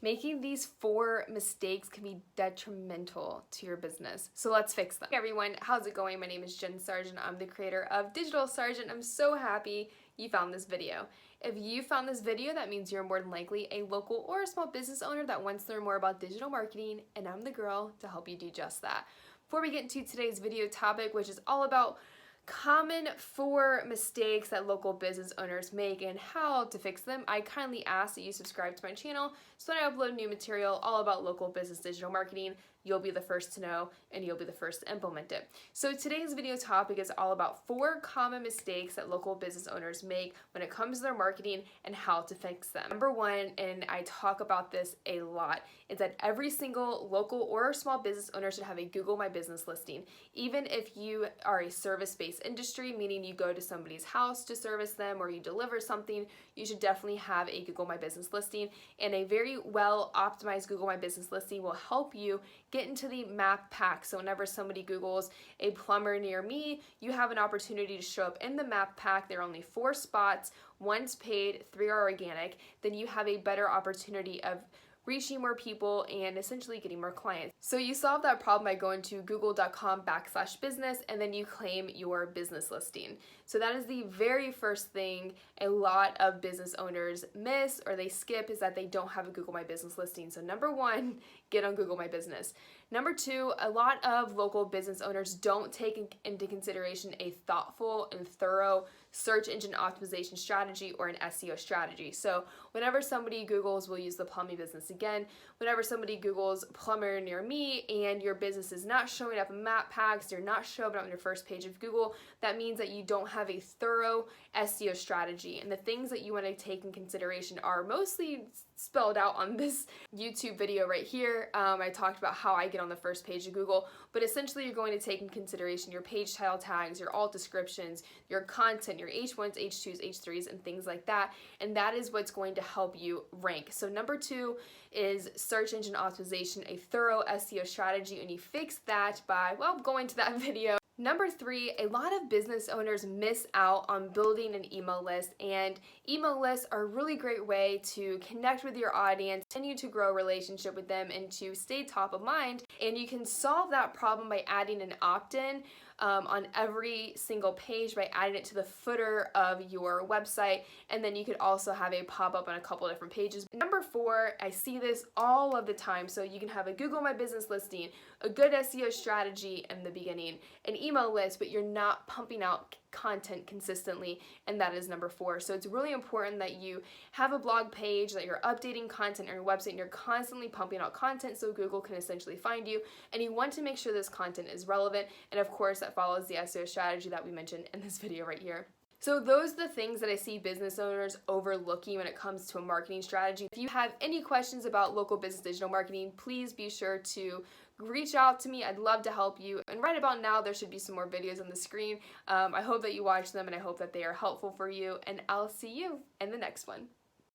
Making these 4 mistakes can be detrimental to your business. So let's fix them. Hey everyone, how's it going? My name is Jen Sargeant. I'm the creator of Digital Sargeant. I'm so happy you found this video. If you found this video, that means you're more than likely a local or a small business owner that wants to learn more about digital marketing, and I'm the girl to help you do just that. Before we get into today's video topic, which is all about common 4 mistakes that local business owners make and how to fix them, I kindly ask that you subscribe to my channel so when I upload new material all about local business digital marketing, you'll be the first to know and you'll be the first to implement it. So today's video topic is all about 4 common mistakes that local business owners make when it comes to their marketing and how to fix them. Number 1, and I talk about this a lot, is that every single local or small business owner should have a Google My Business listing. Even if you are a service-based industry, meaning you go to somebody's house to service them or you deliver something, you should definitely have a Google My Business listing, and a very well optimized Google My Business listing will help you get into the map pack. So whenever somebody Googles a plumber near me, you have an opportunity to show up in the map pack. There are only 4 spots, 1's paid, 3 are organic. Then you have a better opportunity of reaching more people and essentially getting more clients. So you solve that problem by going to google.com/business and then you claim your business listing. So that is the very first thing a lot of business owners miss or they skip, is that they don't have a Google My Business listing. So number 1, get on Google My Business. Number 2, a lot of local business owners don't take into consideration a thoughtful and thorough search engine optimization strategy or an SEO strategy. So whenever somebody Googles, we'll use the plumbing business again, whenever somebody Googles plumber near me and your business is not showing up in map packs, you're not showing up on your first page of Google, that means that you don't have a thorough SEO strategy. And the things that you want to take in consideration are mostly spelled out on this YouTube video right here. I talked about how I get on the first page of Google, but essentially you're going to take in consideration your page title tags, your alt descriptions, your content, your H1s, H2s, H3s, and things like that, and that is what's going to help you rank. So number 2 is search engine optimization, a thorough SEO strategy, and you fix that by, well, going to that video. Number 3, a lot of business owners miss out on building an email list, and email lists are a really great way to connect with your audience, continue to grow a relationship with them, and to stay top of mind. And you can solve that problem by adding an opt-in on every single page by adding it to the footer of your website, and then you could also have a pop-up on a couple different pages. Number 4, I see this all of the time, so you can have a Google My Business listing, a good SEO strategy in the beginning, an email list, but you're not pumping out content consistently, and that is number 4. So it's really important that you have a blog page, that you're updating content on your website, and you're constantly pumping out content so Google can essentially find you, and you want to make sure this content is relevant, and of course that follows the SEO strategy that we mentioned in this video right here. So those are the things that I see business owners overlooking when it comes to a marketing strategy. If you have any questions about local business digital marketing, please be sure to reach out to me. I'd love to help you. And right about now, there should be some more videos on the screen. I hope that you watch them and I hope that they are helpful for you. And I'll see you in the next one.